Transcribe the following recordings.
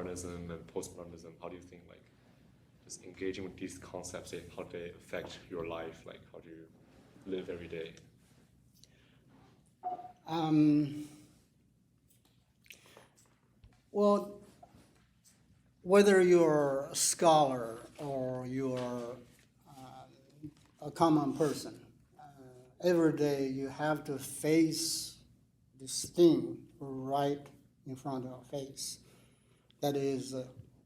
modernism and postmodernism, how do you think like just engaging with these concepts, how they affect your life, like how do you live every day? Well, whether you're a scholar or you're a common person, every day you have to face this thing right in front of your face. That is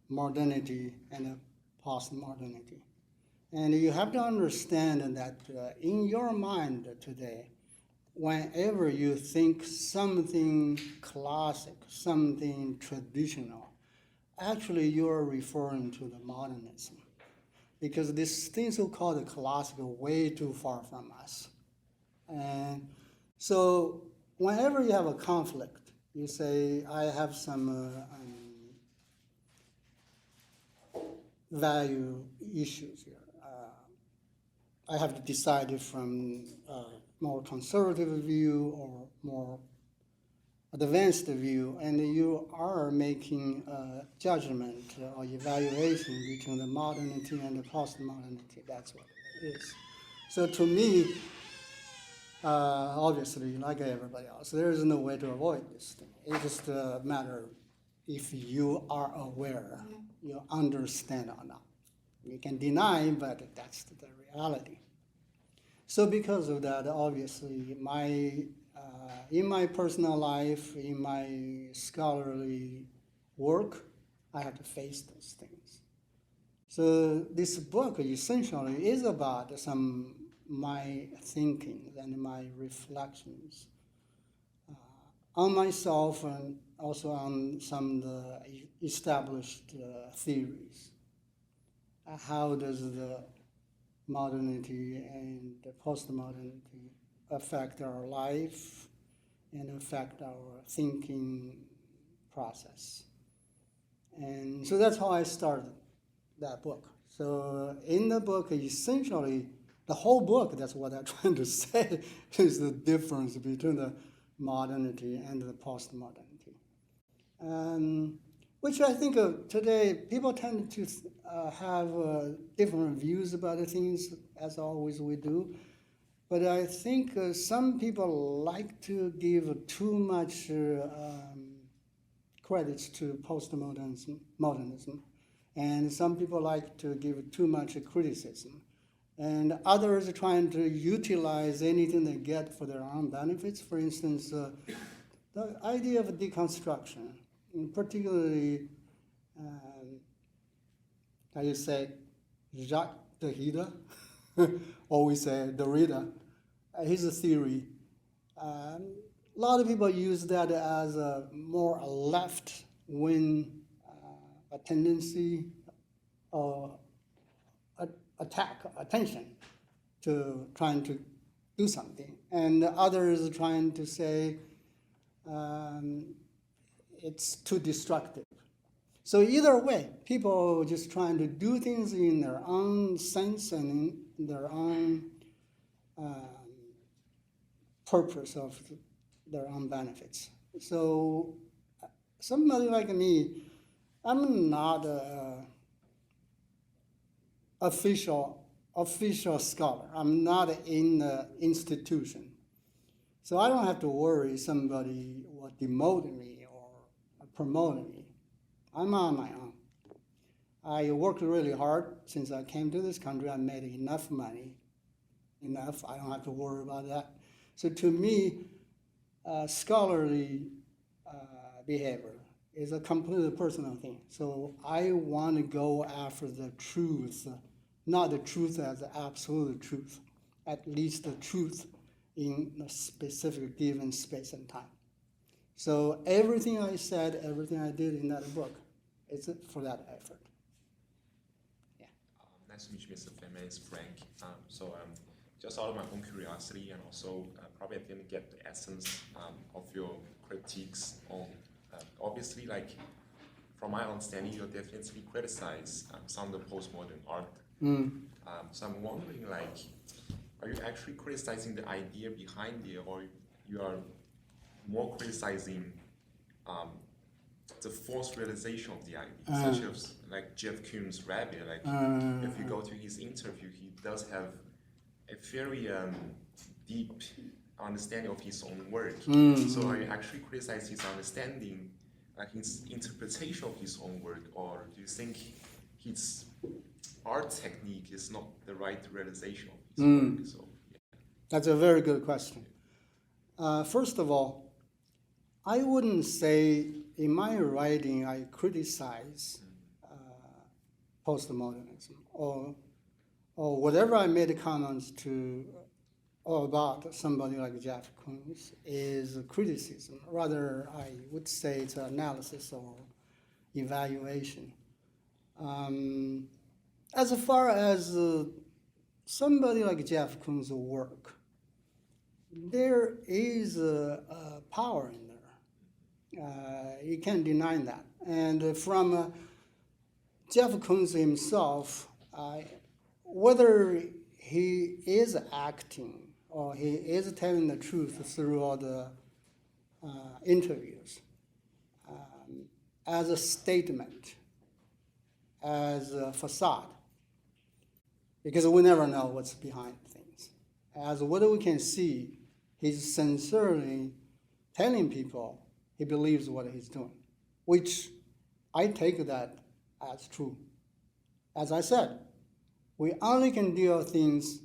modernity and postmodernity. And you have to understand that in your mind today, whenever you think something classic, something traditional, actually you're referring to the modernism. Because this thing so-called classical way too far from us. And so whenever you have a conflict, you say, I have some value issues here. I have to decide from a more conservative view or more advanced view, and you are making a judgment or evaluation between the modernity and the postmodernity. That's what it is. So to me, obviously, like everybody else, there is no way to avoid this thing. It's just a matter if you are aware, you understand or not. You can deny, but that's the reality. So because of that, obviously, in my personal life, in my scholarly work, I have to face those things. So this book essentially is about my thinking and my reflections on myself and also on some of the established theories. How does the modernity and the postmodernity affect our life and affect our thinking process? And so that's how I started that book. So in the book, essentially, the whole book, that's what I'm trying to say, is the difference between the modernity and the postmodernity. Which I think today people tend to have different views about things, as always we do. But I think some people like to give too much credits to postmodernism, and some people like to give too much criticism. And others are trying to utilize anything they get for their own benefits. For instance, the idea of deconstruction, particularly, how you say, Jacques Derrida, or we say Derrida, his theory. A lot of people use that as a more left-wing a tendency or attention to trying to do something. And others trying to say it's too destructive. So either way, people just trying to do things in their own sense and in their own purpose of their own benefits. So somebody like me, I'm not an official scholar. I'm not in the institution. So I don't have to worry somebody will demote me or promote me. I'm on my own. I worked really hard since I came to this country. I made enough money, I don't have to worry about that. So to me, scholarly behavior is a completely personal thing. So I want to go after the truth, not the truth as the absolute truth, at least the truth in a specific given space and time. So everything I said, everything I did in that book, it's for that effort. Yeah. Nice to meet you, Mr. Fann. My name is Frank. Just out of my own curiosity, and also probably I didn't get the essence of your critiques on, obviously, like, from my understanding, you definitely criticize some of the postmodern art. So I'm wondering, like, are you actually criticizing the idea behind it, or you are more criticizing the false realization of the idea, such as like Jeff Koons' rabbit. Like if you go to his interview, he does have a very deep understanding of his own work. So are you actually criticize his understanding, like his interpretation of his own work, or do you think his art technique is not the right realization of his work? So that's a very good question. First of all, I wouldn't say in my writing I criticize postmodernism or whatever I made comments to or about somebody like Jeff Koons is a criticism. Rather, I would say it's an analysis or evaluation. As far as somebody like Jeff Koons' work, there is a power in there. You can't deny that. And from Jeff Koons himself, whether he is acting or he is telling the truth through all the interviews, as a statement, as a facade, because we never know what's behind things. As what we can see, he's sincerely telling people he believes what he's doing, which I take that as true. As I said, we only can deal with things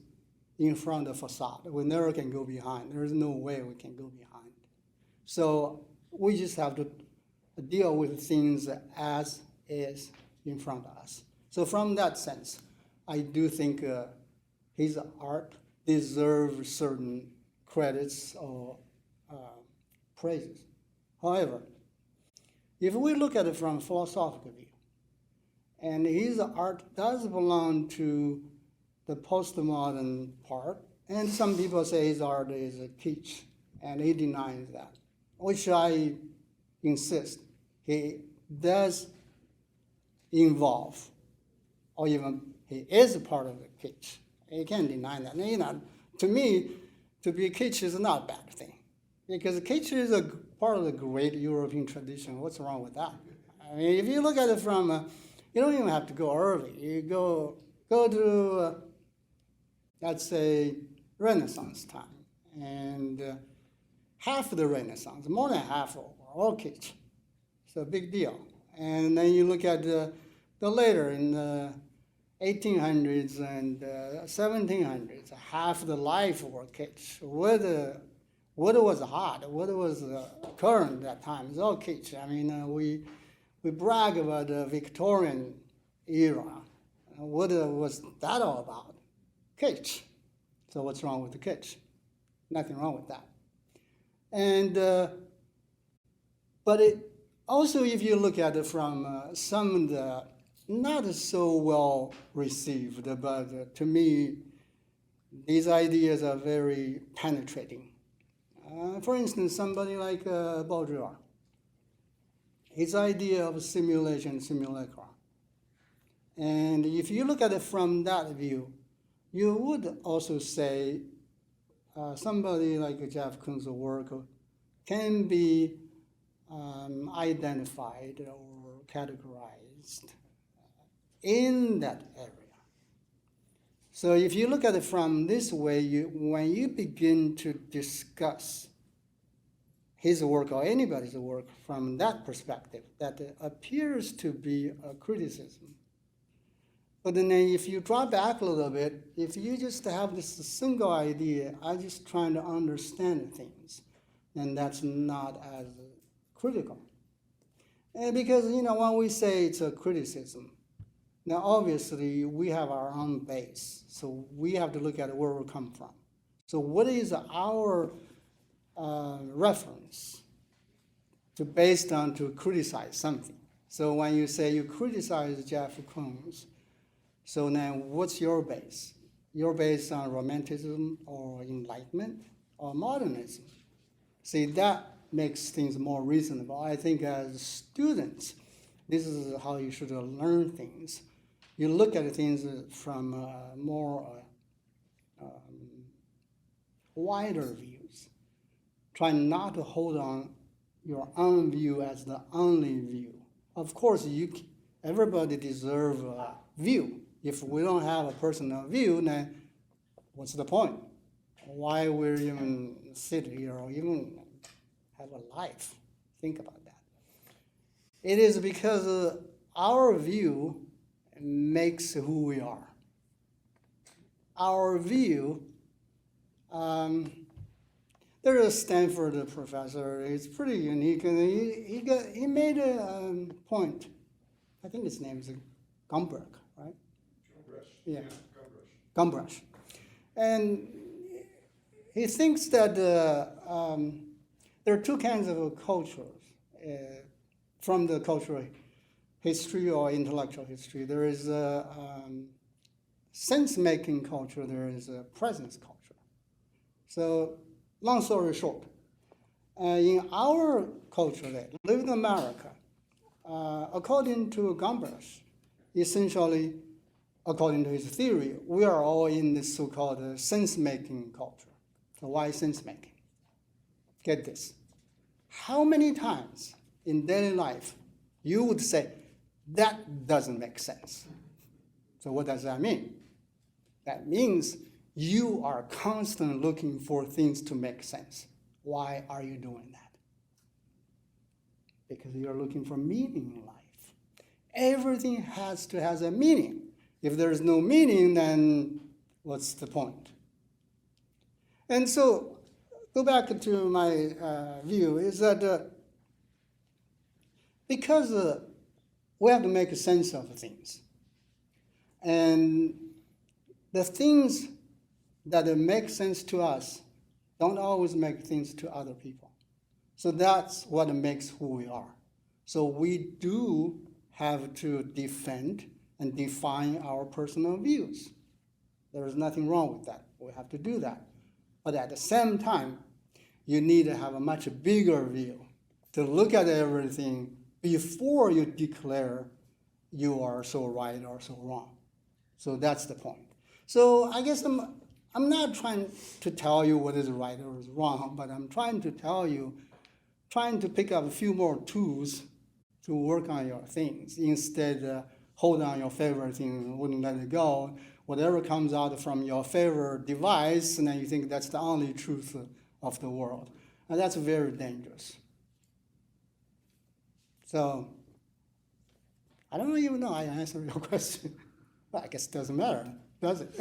in front of the facade. We never can go behind. There is no way we can go behind. So we just have to deal with things as is in front of us. So from that sense, I do think his art deserves certain credits or praises. However, if we look at it from a philosophical view, and his art does belong to the postmodern part, and some people say his art is a kitsch, and he denies that, which I insist. He does involve, or even he is a part of the kitsch. You can't deny that. And, you know, to me, to be a kitsch is not a bad thing, because kitsch is a part of the great European tradition. What's wrong with that? I mean, if you look at it from, you don't even have to go early. You go to, let's say, Renaissance time, and half of the Renaissance, more than half, are all kitsch. It's a big deal. And then you look at the later in the 1800s and 1700s, half the life were kitsch. What was hot, what was current at that time, it's all kitsch. I mean, we brag about the Victorian era. What was that all about? Kitsch. So what's wrong with the kitsch? Nothing wrong with that. And but it also, if you look at it from some of the not so well received, but to me, these ideas are very penetrating. For instance, somebody like Baudrillard, his idea of simulation, simulacra. And if you look at it from that view, you would also say somebody like Jeff Koons' work can be identified or categorized in that area. So if you look at it from this way, when you begin to discuss his work or anybody's work from that perspective, that appears to be a criticism. But then if you drop back a little bit, if you just have this single idea, I'm just trying to understand things, then that's not as critical. And because, you know, when we say it's a criticism, now obviously we have our own base, so we have to look at where we come from. So what is our reference based on to criticize something? So when you say you criticize Jeff Koons, so now what's your base? You're based on Romanticism or Enlightenment or modernism. See, that makes things more reasonable. I think as students, this is how you should learn things. You look at things from more wider views. Try not to hold on your own view as the only view. Of course, everybody deserves a view. If we don't have a personal view, then what's the point? Why we even sit here or even have a life? Think about that. It is because our view makes who we are. Our view, there's a Stanford professor, he's pretty unique, and he made a point. I think his name is Gumberg, right? Gumbrush. Yeah. Gumbrush. Gumberg. And he thinks that there are two kinds of cultures from the cultural history or intellectual history. There is a sense-making culture, there is a presence culture. So, long story short, in our culture that live in America, according to Gumberg, essentially, according to his theory, we are all in this so-called sense-making culture. So why sense-making? Get this. How many times in daily life you would say, that doesn't make sense? So what does that mean? That means you are constantly looking for things to make sense. Why are you doing that? Because you're looking for meaning in life. Everything has to have a meaning. If there is no meaning, then what's the point? And so, go back to my view, is that because we have to make a sense of things, and the things that make sense to us don't always make things to other people. So that's what makes who we are. So we do have to defend and define our personal views. There is nothing wrong with that. We have to do that. But at the same time, you need to have a much bigger view to look at everything before you declare you are so right or so wrong. So that's the point. So I guess I'm not trying to tell you what is right or is wrong, but I'm trying to tell you, trying to pick up a few more tools to work on your things instead hold on your favorite thing and wouldn't let it go. Whatever comes out from your favorite device, and then you think that's the only truth of the world. And that's very dangerous. So, I don't even know I answered your question. Well, I guess it doesn't matter, does it?